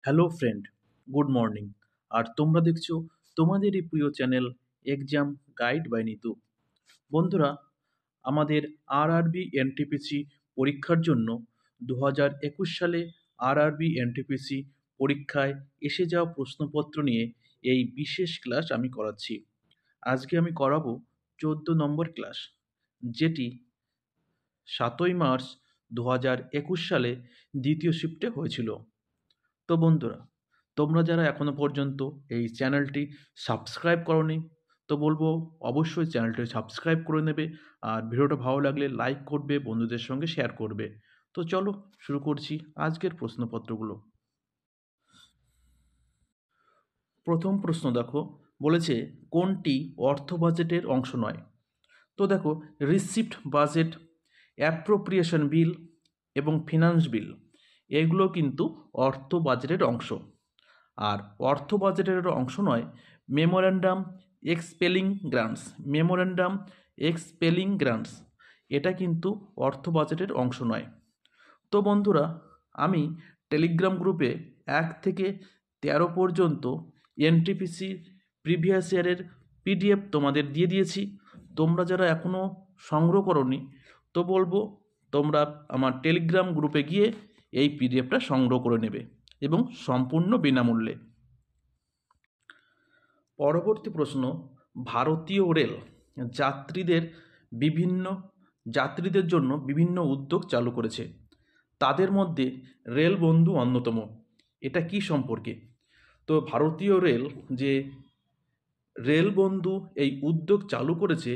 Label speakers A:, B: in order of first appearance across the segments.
A: Hello friend, good morning. আর তোমরা দেখছো তোমাদেরই প্রিয় channel exam guide by Neetu. বন্ধুরা, আমাদের আরআরবি এনটিপিসি পরীক্ষার জন্য 2021 সালে আরআরবি এনটিপিসি পরীক্ষায় এসে যাওয়া প্রশ্নপত্র নিয়ে এই বিশেষ ক্লাস আমি করাচ্ছি। আজকে আমি করাবো 14 নম্বর ক্লাস, যেটি 7ই মার্চ 2021 সালে দ্বিতীয় শিফটে হয়েছিল। তো বন্ধুরা, তোমরা যারা এখনো পর্যন্ত এই চ্যানেলটি সাবস্ক্রাইব করোনি, তো বলবো অবশ্যই চ্যানেলটি সাবস্ক্রাইব করে নেবে। আর ভিডিওটা ভালো লাগলে লাইক করবে, বন্ধুদের সঙ্গে শেয়ার করবে। তো চলো শুরু করছি আজকের প্রশ্নপত্রগুলো। প্রথম প্রশ্ন দেখো, বলেছে কোনটি অর্থ বাজেটের অংশ নয়। তো দেখো, রিসিপ্ট বাজেট, অ্যাপ্রোপ্রিয়েশন বিল এবং ফিনান্স বিল, এগুলো কিন্তু অর্থ বাজেটের অংশ। আর অর্থ বাজেটের অংশ নয় মেমোরেন্ডাম এক্সপেলিং গ্রান্টস। মেমোরেন্ডাম এক্সপেলিং গ্রান্টস এটা কিন্তু অর্থ বাজেটের অংশ নয়। তো বন্ধুরা, আমি টেলিগ্রাম গ্রুপে 1 থেকে 13 পর্যন্ত এনটিপিসি প্রিভিয়াস ইয়ারের পিডিএফ তোমাদের দিয়ে দিয়েছি। তোমরা যারা এখনও সংগ্রহ করনি, তো বলবো তোমরা আমার টেলিগ্রাম গ্রুপে গিয়ে এই পিডিএফটা সংগ্রহ করে নেবে এবং সম্পূর্ণ বিনামূল্যে। পরবর্তী প্রশ্ন, ভারতীয় রেল যাত্রীদের যাত্রীদের জন্য বিভিন্ন উদ্যোগ চালু করেছে। তাদের মধ্যে রেল বন্ধু অন্যতম। এটা কি সম্পর্কে? তো ভারতীয় রেল যে রেল বন্ধু এই উদ্যোগ চালু করেছে,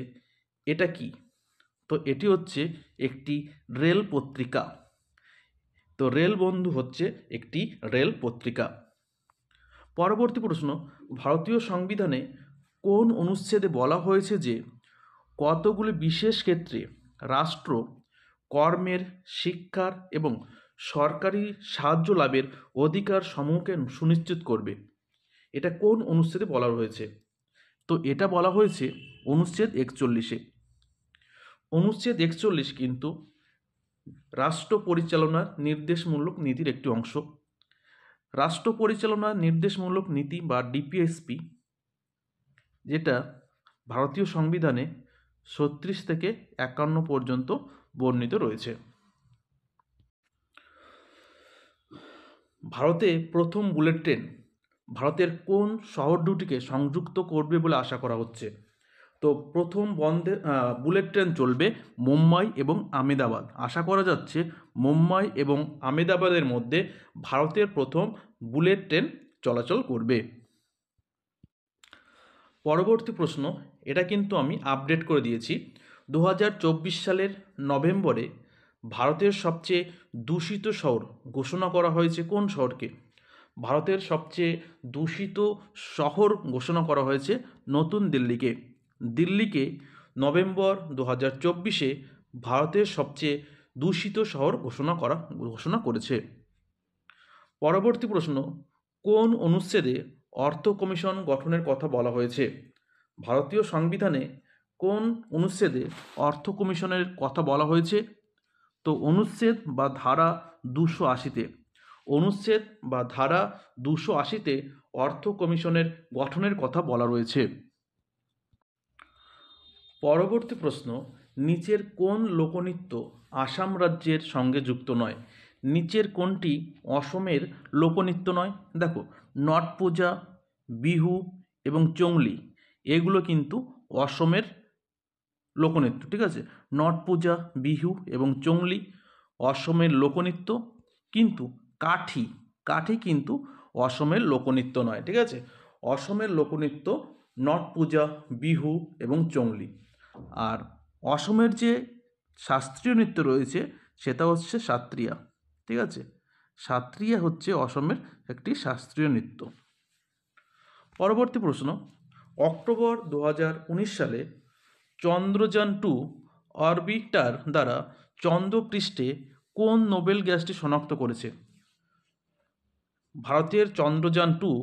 A: এটা কি? তো এটি হচ্ছে একটি রেল পত্রিকা। তো রেল বন্ধু হচ্ছে একটি রেল পত্রিকা। পরবর্তী প্রশ্ন, ভারতীয় সংবিধানে কোন অনুচ্ছেদে বলা হয়েছে যে কতগুলি বিশেষ ক্ষেত্রে রাষ্ট্র কর্মের, শিক্ষার এবং সরকারি সাহায্য লাভের অধিকার সমূহকে সুনিশ্চিত করবে? এটা কোন অনুচ্ছেদে বলা হয়েছে? তো এটা বলা হয়েছে অনুচ্ছেদ 41-এ। অনুচ্ছেদ 41 কিন্তু রাষ্ট্র পরিচালনার নির্দেশমূলক নীতির একটি অংশ। রাষ্ট্র পরিচালনা নির্দেশমূলক নীতি বা ডিপিএসপি, যেটা ভারতীয় সংবিধানে 36 থেকে 51 পর্যন্ত বর্ণিত রয়েছে। ভারতে প্রথম বুলেট ট্রেন ভারতের কোন শহর দুটিকে সংযুক্ত করবে বলে আশা করা হচ্ছে? তো প্রথম বুলেট ট্রেন চলবে মুম্বাই এবং আমেদাবাদ। আশা করা যাচ্ছে মুম্বাই এবং আমেদাবাদের মধ্যে ভারতের প্রথম বুলেট ট্রেন চলাচল করবে। পরবর্তী প্রশ্ন, এটা কিন্তু আমি আপডেট করে দিয়েছি। 2024 সালের নভেম্বরে ভারতের সবচেয়ে দূষিত শহর ঘোষণা করা হয়েছে কোন শহরকে? ভারতের সবচেয়ে দূষিত শহর ঘোষণা করা হয়েছে নতুন দিল্লিকে। দিল্লিকে নভেম্বর 2024-এ ভারতের সবচেয়ে দূষিত শহর ঘোষণা করেছে। পরবর্তী প্রশ্ন, কোন অনুচ্ছেদে অর্থ কমিশন গঠনের কথা বলা হয়েছে? ভারতীয় সংবিধানে কোন অনুচ্ছেদে অর্থ কমিশনের কথা বলা হয়েছে? তো অনুচ্ছেদ বা ধারা 280-তে। অনুচ্ছেদ বা ধারা 280-তে অর্থ কমিশনের গঠনের কথা বলা রয়েছে। পরবর্তী প্রশ্ন, নিচের কোন লোকনৃত্য আসাম রাজ্যের সঙ্গে যুক্ত নয়? নিচের কোনটি অসমের লোকনৃত্য নয়? দেখো, নট পূজা, বিহু এবং চংলি, এগুলো কিন্তু অসমের লোকনৃত্য। ঠিক আছে, নট পূজা, বিহু এবং চংলি অসমের লোকনৃত্য, কিন্তু কাঠি কিন্তু অসমের লোকনৃত্য নয়। ঠিক আছে, অসমের লোকনৃত্য নট পূজা, বিহু এবং চংলি। আর অসমের যে শাস্ত্রীয় নৃত্য রয়েছে সেটা হচ্ছে সাত্রিয়া। ঠিক আছে, সাত্রিয়া হচ্ছে অসমের একটি শাস্ত্রীয় নৃত্য। পরবর্তী প্রশ্ন, অক্টোবর 2019 সালে চন্দ্রযান-2 অরবিটার দ্বারা চন্দ্রপৃষ্ঠে কোন নোবেল গ্যাসটি শনাক্ত করেছে? ভারতের চন্দ্রযান-2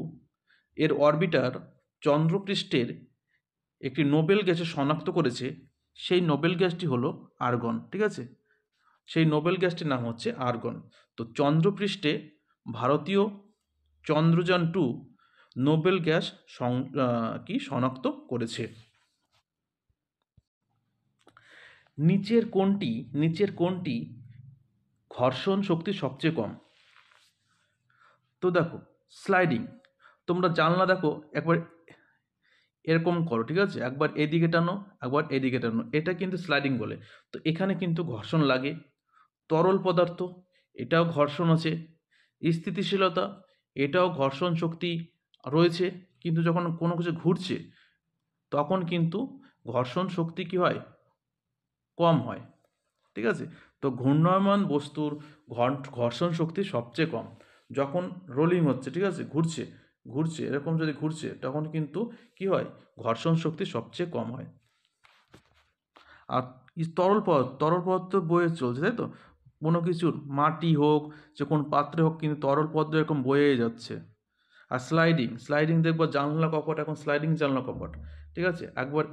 A: এর অরবিটার চন্দ্রপৃষ্ঠের একটি নোবেল গ্যাসে শনাক্ত করেছে। সেই নোবেল গ্যাসটি হলো আর্গন। ঠিক আছে, সেই নোবেল গ্যাসটির নাম হচ্ছে আর্গন। তো চন্দ্রপৃষ্ঠে ভারতীয় চন্দ্রযান-2 নোবেল গ্যাস শনাক্ত করেছে? নিচের কোনটি ঘর্ষণ শক্তি সবচেয়ে কম? তো দেখো, স্লাইডিং। তোমরা জানলা দেখো, একবার এরকম করো, ঠিক আছে, একবার এদিকে টানো, একবার এদিকে টানো, এটা কিন্তু স্লাইডিং বলে। তো এখানে কিন্তু ঘর্ষণ লাগে। তরল পদার্থ, এটাও ঘর্ষণ আছে। স্থিতিশীলতা, এটাও ঘর্ষণ শক্তি রয়েছে, কিন্তু যখন কোনো কিছু ঘুরছে তখন কিন্তু ঘর্ষণ শক্তি কি হয়, কম হয়, ঠিক আছে। তো ঘূর্ণায়মান বস্তুর ঘর্ষণ শক্তি সবচেয়ে কম। যখন রোলিং হচ্ছে, ঠিক আছে, ঘুরছে ঘুরছে এরকম যদি ঘুরছে, তখন কিন্তু কি হয়, ঘর্ষণ শক্তি সবচেয়ে কম হয়। আর তরল পদার্থ বয়ে চলছে, তাই তো, কোনো কিছুর মাটি হোক, যে কোন পাত্রে হোক, কিন্তু তরল পদার্থ এরকম বয়ে যাচ্ছে। আর স্লাইডিং দেখবো জানলা কপাট, এখন স্লাইডিং জানলা কপাট, ঠিক আছে, একবার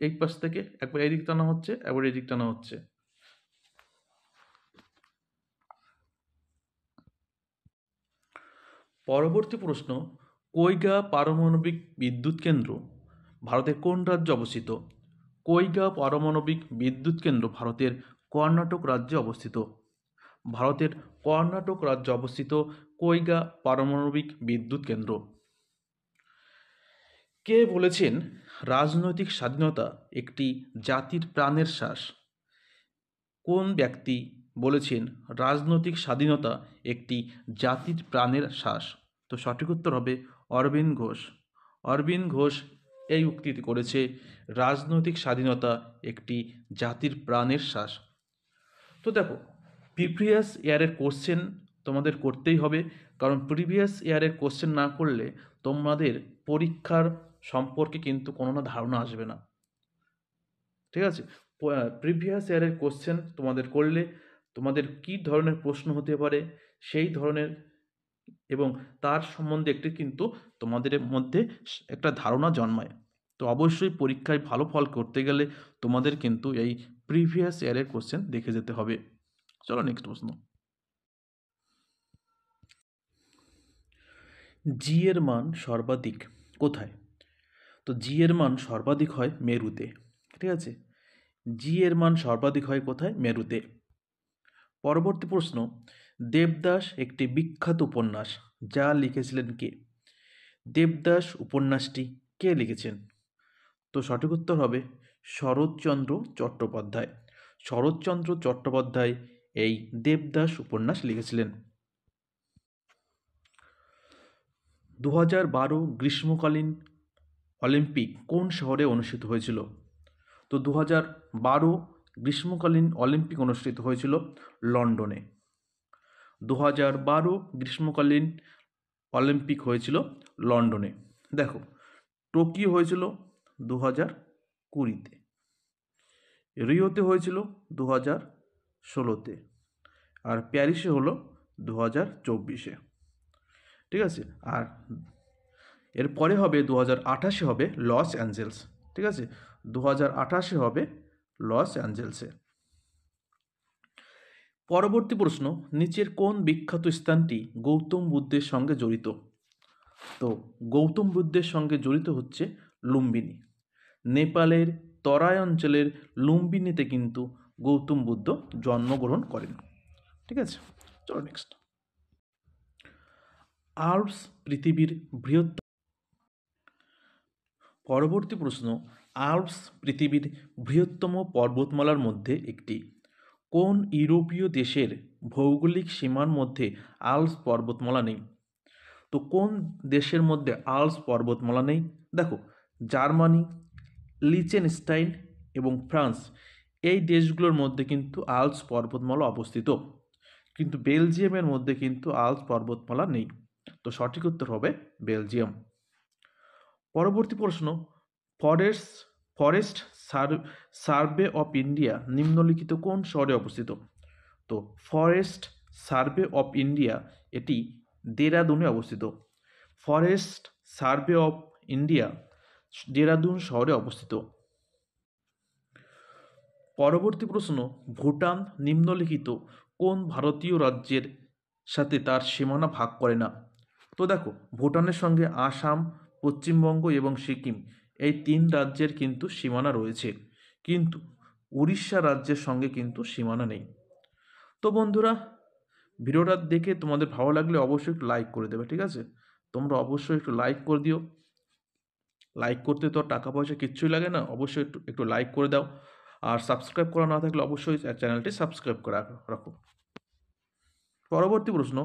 A: এই পাশ থেকে একবার এই দিক টানা হচ্ছে, একবার এই দিক টানা হচ্ছে। পরবর্তী প্রশ্ন, কৈগা পারমাণবিক বিদ্যুৎ কেন্দ্র ভারতের কোন রাজ্যে অবস্থিত? কৈগা পারমাণবিক বিদ্যুৎ কেন্দ্র ভারতের কর্ণাটক রাজ্যে অবস্থিত। ভারতের কর্ণাটক রাজ্যে অবস্থিত কৈগা পারমাণবিক বিদ্যুৎ কেন্দ্র। কে বলেছেন রাজনৈতিক স্বাধীনতা একটি জাতির প্রাণের শ্বাস? কোন ব্যক্তি বলেছেন রাজনৈতিক স্বাধীনতা একটি জাতির প্রাণের শ্বাস? তো সঠিক উত্তর হবে অরবিন্দ ঘোষ। অরবিন্দ ঘোষ এই উক্তিটি করেছে, রাজনৈতিক স্বাধীনতা একটি জাতির প্রাণের শ্বাস। তো দেখো, প্রিভিয়াস ইয়ারের কোশ্চেন তোমাদের করতেই হবে, কারণ প্রিভিয়াস ইয়ারের কোশ্চেন না করলে তোমাদের পরীক্ষার সম্পর্কে কিন্তু কোনো না ধারণা আসবে না, ঠিক আছে। প্রিভিয়াস ইয়ারের কোশ্চেন তোমাদের করলে তোমাদের কী ধরনের প্রশ্ন হতে পারে সেই ধরনের এবং তার সম্বন্ধে একটি কিন্তু তোমাদের মধ্যে একটা ধারণা জন্মায়। তো অবশ্যই পরীক্ষায় ভালো ফল করতে গেলে তোমাদের কিন্তু এই প্রিভিয়াস ইয়ারের কোশ্চেন দেখে যেতে হবে। চলো নেক্সট প্রশ্ন। জি এর মান সর্বাধিক কোথায়? তো জি এর মান সর্বাধিক হয় মেরুতে, ঠিক আছে। জি এর মান সর্বাধিক হয় কোথায়? মেরুতে। পরবর্তী প্রশ্ন, দেবদাস একটি বিখ্যাত উপন্যাস, যা লিখেছিলেন কে? দেবদাস উপন্যাসটি কে লিখেছেন? তো সঠিক উত্তর হবে শরৎচন্দ্র চট্টোপাধ্যায়। শরৎচন্দ্র চট্টোপাধ্যায় এই দেবদাস উপন্যাস লিখেছিলেন। 2012 গ্রীষ্মকালীন অলিম্পিক কোন শহরে অনুষ্ঠিত হয়েছিল? তো 2012 গ্রীষ্মকালীন অলিম্পিক অনুষ্ঠিত হয়েছিল লন্ডনে। 2012 গ্রীষ্মকালীন অলিম্পিক হয়েছিল লন্ডনে। দেখো, টোকিও হয়েছিল 2020-তে, রিওতে হয়েছিল 2016-তে, আর প্যারিসে হলো 2024-এ, ঠিক আছে। আর এরপরে হবে 2028-এ হবে লস অ্যাঞ্জেলস, ঠিক আছে, 2028-এ হবে লস অ্যাঞ্জেলসে। পরবর্তী প্রশ্ন, নিচের কোন বিখ্যাত স্থানটি গৌতম বুদ্ধের সঙ্গে জড়িত? তো গৌতম বুদ্ধের সঙ্গে জড়িত হচ্ছে লুম্বিনী। নেপালের তরাই অঞ্চলের লুম্বিনীতে কিন্তু গৌতম বুদ্ধ জন্মগ্রহণ করেন, ঠিক আছে। চলো নেক্সট। আল্পস পৃথিবীর বৃহত্তম। পরবর্তী প্রশ্ন, আল্পস পৃথিবীর বৃহত্তম পর্বতমালার মধ্যে একটি। কোন ইউরোপীয় দেশের ভৌগোলিক সীমার মধ্যে আল্পস পর্বতমালা নেই? তো কোন দেশের মধ্যে আল্পস পর্বতমালা নেই? দেখো, জার্মানি, লিচেনস্টাইন এবং ফ্রান্স, এই দেশগুলোর মধ্যে কিন্তু আল্পস পর্বতমালা অবস্থিত, কিন্তু বেলজিয়ামের মধ্যে কিন্তু আল্পস পর্বতমালা নেই। তো সঠিক উত্তর হবে বেলজিয়াম। পরবর্তী প্রশ্ন, forest forest survey of India নিম্নলিখিত কোন শহরে অবস্থিত? তো ফরেস্ট সার্ভে অফ ইন্ডিয়া এটি দেরাদুনে অবস্থিত। Forest survey of India Dehradun শহরে অবস্থিত। পরবর্তী প্রশ্ন, ভুটান নিম্নলিখিত কোন ভারতীয় রাজ্যের সাথে তার সীমানা ভাগ করে না? তো দেখো, ভুটানের সঙ্গে আসাম, পশ্চিমবঙ্গ এবং সিকিম এই 3 রাজ্যের কিন্তু সীমানা রয়েছে, কিন্তু উড়িষ্যা রাজ্যের সঙ্গে কিন্তু সীমানা নেই। তো বন্ধুরা, ভিডিওটা দেখে তোমাদের ভালো লাগলে অবশ্যই একটু লাইক করে দেবে, ঠিক আছে? তোমরা অবশ্যই একটু লাইক করে দিও। লাইক করতে তো টাকা পয়সা কিচ্ছুই লাগে না, অবশ্যই একটু একটু লাইক করে দাও। আর সাবস্ক্রাইব করা না থাকলে অবশ্যই চ্যানেলটি সাবস্ক্রাইব করে রাখো। পরবর্তী প্রশ্ন,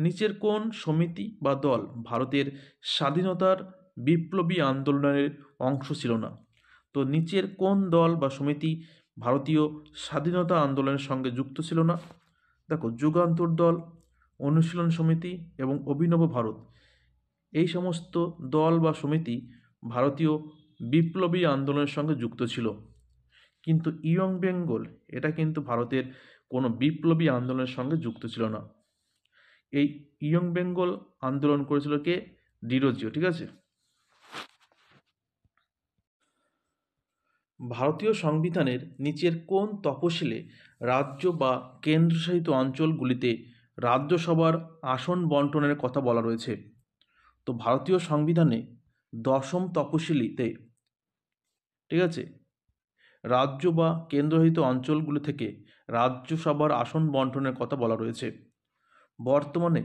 A: নিচের কোন সমিতি বা দল ভারতের স্বাধীনতার বিপ্লবী আন্দোলনের অংশ ছিল না? তো নিচের কোন দল বা সমিতি ভারতীয় স্বাধীনতা আন্দোলনের সঙ্গে যুক্ত ছিল না? দেখো, যুগান্তর দল, অনুশীলন সমিতি এবং অভিনব ভারত, এই সমস্ত দল বা সমিতি ভারতীয় বিপ্লবী আন্দোলনের সঙ্গে যুক্ত ছিল। কিন্তু ইয়ং বেঙ্গল এটা কিন্তু ভারতের কোনো বিপ্লবী আন্দোলনের সঙ্গে যুক্ত ছিল না। এই ইয়ং বেঙ্গল আন্দোলন করেছিল কে? ডিরোজিও, ঠিক আছে? ভারতীয় সংবিধানের নিচের কোন তফসিলে রাজ্য বা কেন্দ্রশাসিত অঞ্চলগুলিতে রাজ্যসভার আসন বন্টনের কথা বলা রয়েছে? তো ভারতীয় সংবিধানে 10ম তফসিলিতে, ঠিক আছে, রাজ্য বা কেন্দ্রশাসিত অঞ্চলগুলি থেকে রাজ্যসভার আসন বন্টনের কথা বলা রয়েছে। বর্তমানে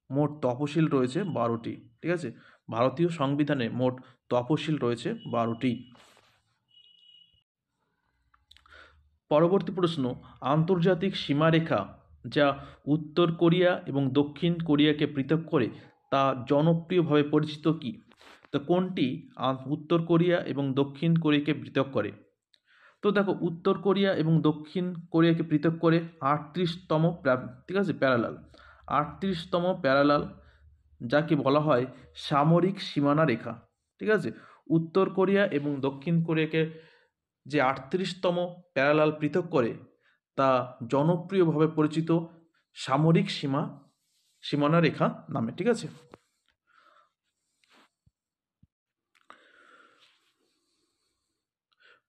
A: মোট তফসিল রয়েছে 12টি, ঠিক আছে? ভারতীয় সংবিধানে মোট তফসিল রয়েছে 12টি। পরবর্তী প্রশ্ন, আন্তর্জাতিক সীমারেখা যা উত্তর কোরিয়া এবং দক্ষিণ কোরিয়াকে পৃথক করে তা জনপ্রিয়ভাবে পরিচিত কি? তো কোনটি উত্তর কোরিয়া এবং দক্ষিণ কোরিয়াকে পৃথক করে? তো দেখো, উত্তর কোরিয়া এবং দক্ষিণ কোরিয়াকে পৃথক করে 38তম, ঠিক আছে, প্যারালাল, 38তম প্যারালাল, যাকে বলা হয় সামরিক সীমানা রেখা, ঠিক আছে? উত্তর কোরিয়া এবং দক্ষিণ কোরিয়াকে যে 38তম প্যারালাল পৃথক করে তা জনপ্রিয়ভাবে পরিচিত সামরিক সীমানা রেখা নামে, ঠিক আছে?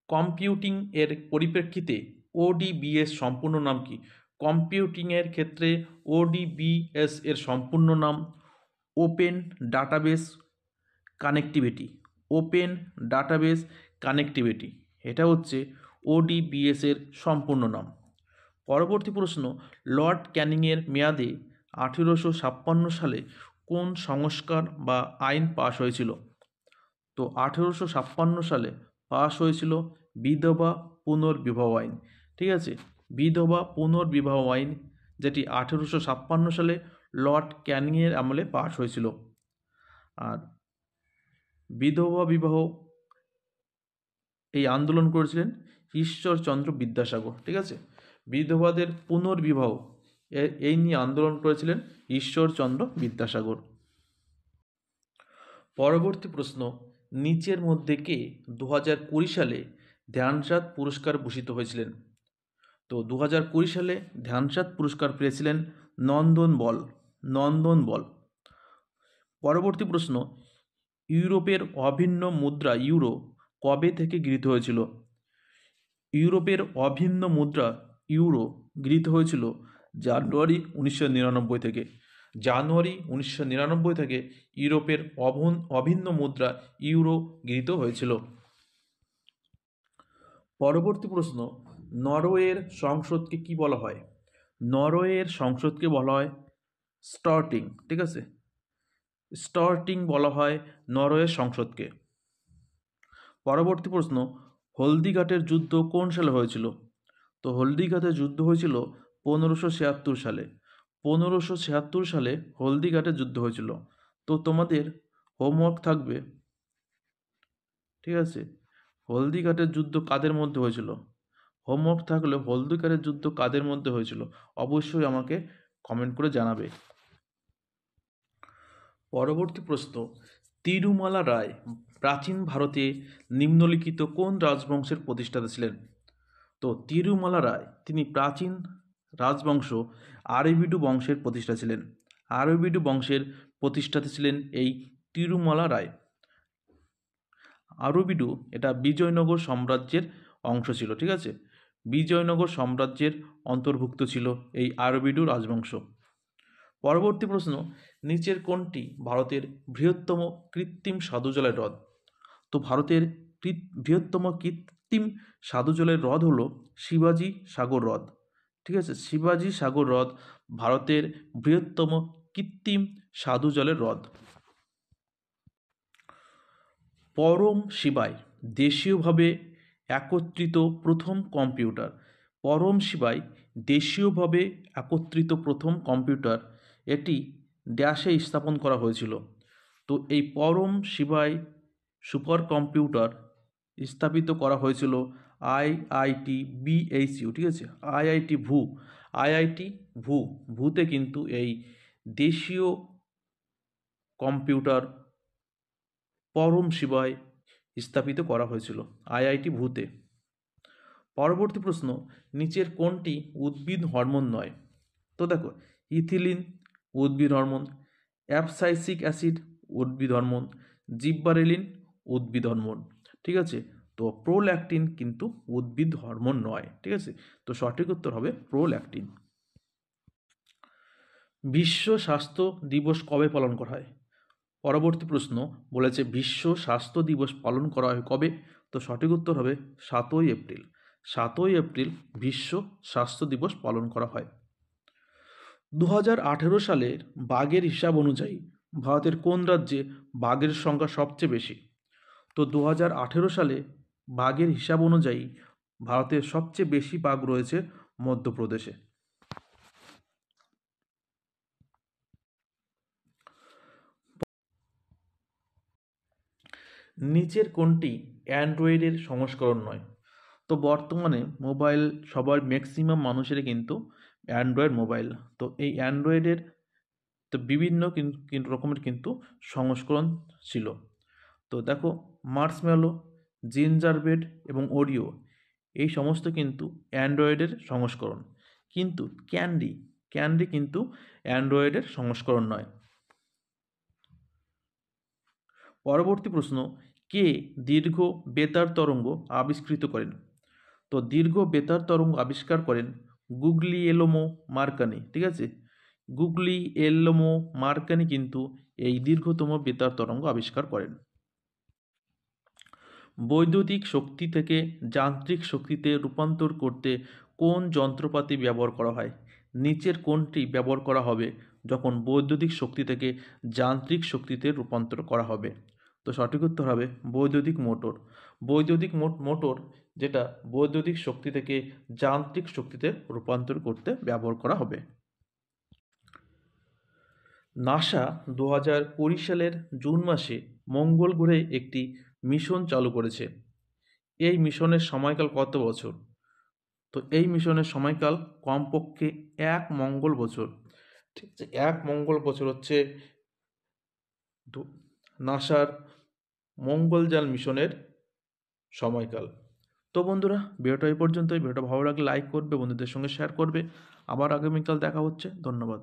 A: কম্পিউটিং এর পরিপ্রেক্ষিতে ওডিবিএস সম্পূর্ণ নাম কি? কম্পিউটিংয়ের ক্ষেত্রে ওডিবিএস এর সম্পূর্ণ নাম open database connectivity. Open database connectivity, এটা হচ্ছে ওডিবিএস এর সম্পূর্ণ নাম। পরবর্তী প্রশ্ন, লর্ড ক্যানিংয়ের মেয়াদে 1856 সালে কোন সংস্কার বা আইন পাশ হয়েছিল? তো 1856 সালে পাশ হয়েছিল বিধবা পুনর্বিবাহ আইন, ঠিক আছে? বিধবা পুনর্বিবাহ আইন, যেটি 1856 সালে লর্ড ক্যানিংয়ের আমলে পাশ হয়েছিল। আর বিধবা বিবাহ এই আন্দোলন করেছিলেন ঈশ্বরচন্দ্র বিদ্যাসাগর, ঠিক আছে? বিধবাদের পুনর্বিবাহ এই নিয়ে আন্দোলন করেছিলেন ঈশ্বরচন্দ্র বিদ্যাসাগর। পরবর্তী প্রশ্ন, নিচের মধ্যে কে 2020 সালে ধ্যানচাঁদ পুরস্কার ভূষিত হয়েছিলেন? তো 2020 সালে ধ্যানচাঁদ পুরস্কার পেয়েছিলেন নন্দন বল। পরবর্তী প্রশ্ন, ইউরোপের অভিন্ন মুদ্রা ইউরো কবে থেকে গৃহীত হয়েছিল? ইউরোপের অভিন্ন মুদ্রা ইউরো গৃহীত হয়েছিল জানুয়ারি 1999 থেকে। জানুয়ারি 1999 থেকে ইউরোপের অভিন্ন মুদ্রা ইউরো গৃহীত হয়েছিল। পরবর্তী প্রশ্ন, নরওয়ের সংসদকে কি বলা হয়? নরওয়ের সংসদকে বলা হয় স্টর্টিং, ঠিক আছে? স্টর্টিং বলা হয় নরওয়ের সংসদকে। পরবর্তী প্রশ্ন, হলদিঘাটের যুদ্ধ কোন সালে হয়েছিল? তো হলদিঘাটের যুদ্ধ হয়েছিল 1576 সালে। 1576 সালে হলদিঘাটের যুদ্ধ হয়েছিল। তো তোমাদের হোমওয়ার্ক থাকবে, ঠিক আছে, হলদিঘাটের যুদ্ধ কাদের মধ্যে হয়েছিল? হোমওয়ার্ক থাকলে হলদিঘাটের যুদ্ধ কাদের মধ্যে হয়েছিল অবশ্যই আমাকে কমেন্ট করে জানাবে। পরবর্তী প্রশ্ন, তিরুমালা রায় প্রাচীন ভারতে নিম্নলিখিত কোন রাজবংশের প্রতিষ্ঠাতা ছিলেন? তো তিরুমালা রায় তিনি প্রাচীন রাজবংশ আরবিডু বংশের প্রতিষ্ঠাতা ছিলেন। আরবিডু বংশের প্রতিষ্ঠাতা ছিলেন এই তিরুমালা রায়। আরবিডু এটা বিজয়নগর সাম্রাজ্যের অংশ ছিল, ঠিক আছে? বিজয়নগর সাম্রাজ্যের অন্তর্ভুক্ত ছিল এই আরবিডু রাজবংশ। পরবর্তী প্রশ্ন, নিচের কোনটি ভারতের বৃহত্তম কৃত্রিম স্বাদুজলের হ্রদ? তো ভারতের বৃহত্তম কৃত্রিম স্বাদুজলের হ্রদ হলো শিবাজি সাগর হ্রদ। ঠিক আছে, শিবাজি সাগর হ্রদ ভারতের বৃহত্তম কৃত্রিম স্বাদুজলের হ্রদ। পরম শিবায় দেশীয়ভাবে একত্রিত প্রথম কম্পিউটার। পরম শিবায় দেশীয়ভাবে একত্রিত প্রথম কম্পিউটার এটি ড্যাশে স্থাপন করা হয়েছিল। তো এই পরম শিবায় সুপার কম্পিউটার স্থাপিত করা হয়েছিল আইআইটি BHU। ঠিক আছে, আইআইটি ভুতে কিন্তু এই দেশীয় কম্পিউটার পরম শিবায় স্থাপিত করা হয়েছিল আইআইটি ভুতে। পরবর্তী প্রশ্ন, নিচের কোনটি উদ্ভিদ হরমোন নয়? তো দেখো, ইথিলিন উদ্ভিদ হরমোন, অ্যাবসাইসিক অ্যাসিড উদ্ভিদ হরমোন, জিব্বারেলিন উদ্ভিদ হরমোন। ঠিক আছে, তো প্রোল্যাকটিন কিন্তু উদ্ভিদ হরমোন নয়। ঠিক আছে, তো সঠিক উত্তর হবে প্রোল্যাকটিন। বিশ্ব স্বাস্থ্য দিবস কবে পালন করা হয়? পরবর্তী প্রশ্ন বলেছে বিশ্ব স্বাস্থ্য দিবস পালন করা হয় কবে? তো সঠিক উত্তর হবে 7ই এপ্রিল। 7ই এপ্রিল বিশ্ব স্বাস্থ্য দিবস পালন করা হয়। 2018 সালের বাঘের হিসাব অনুযায়ী ভারতের কোন রাজ্যে বাঘের সংখ্যা সবচেয়ে বেশি? তো 2018 সালে বাঘের হিসাব অনুযায়ী ভারতের সবচেয়ে বেশি বাঘ রয়েছে মধ্যপ্রদেশে। নিচের কোনটি অ্যান্ড্রয়েডের সংস্করণ নয়? তো বর্তমানে মোবাইল সবার ম্যাক্সিমাম মানুষেরই কিন্তু অ্যান্ড্রয়েড মোবাইল। তো এই অ্যান্ড্রয়েডের তো বিভিন্ন রকমের কিন্তু সংস্করণ ছিল। তো দেখো, মার্শম্যালো, জিঞ্জারব্রেড এবং ওরিও এই সমস্ত কিন্তু অ্যান্ড্রয়েডের সংস্করণ, কিন্তু ক্যান্ডি কিন্তু অ্যান্ড্রয়েডের সংস্করণ নয়। পরবর্তী প্রশ্ন, কে দীর্ঘ বেতার তরঙ্গ আবিষ্কৃত করেন? তো দীর্ঘ বেতার তরঙ্গ আবিষ্কার করেন গুগলিয়েলোমো মার্কানি। ঠিক আছে, গুগলিয়েলোমো মার্কানি কিন্তু এই দীর্ঘতম বেতার তরঙ্গ আবিষ্কার করেন। বৈদ্যুতিক শক্তি থেকে যান্ত্রিক শক্তিতে রূপান্তর করতে কোন যন্ত্রপাতি ব্যবহার করা হয়? নিচের কোনটি ব্যবহার করা হবে যখন বৈদ্যুতিক শক্তি থেকে যান্ত্রিক শক্তিতে রূপান্তর করা হবে? তো সঠিক উত্তর হবে বৈদ্যুতিক মোটর। বৈদ্যুতিক মোটর যেটা বৈদ্যুতিক শক্তি থেকে যান্ত্রিক শক্তিতে রূপান্তর করতে ব্যবহার করা হবে। নাসা 2020 সালের জুন মাসে মঙ্গল গ্রহে একটি মিশন চালু করেছে। এই মিশনের সময়কাল কত বছর? তো এই মিশনের সময়কাল কমপক্ষে 1 মঙ্গল বছর। ঠিক আছে, 1 মঙ্গল বছর হচ্ছে নাসার মঙ্গলযান মিশনের সময়কাল। তো বন্ধুরা, ভিডিওটা এই পর্যন্তই। ভিডিওটা ভালো লাগলে লাইক করবে, বন্ধুদের সঙ্গে শেয়ার করবে। আবার আগামীকাল দেখা হচ্ছে। ধন্যবাদ।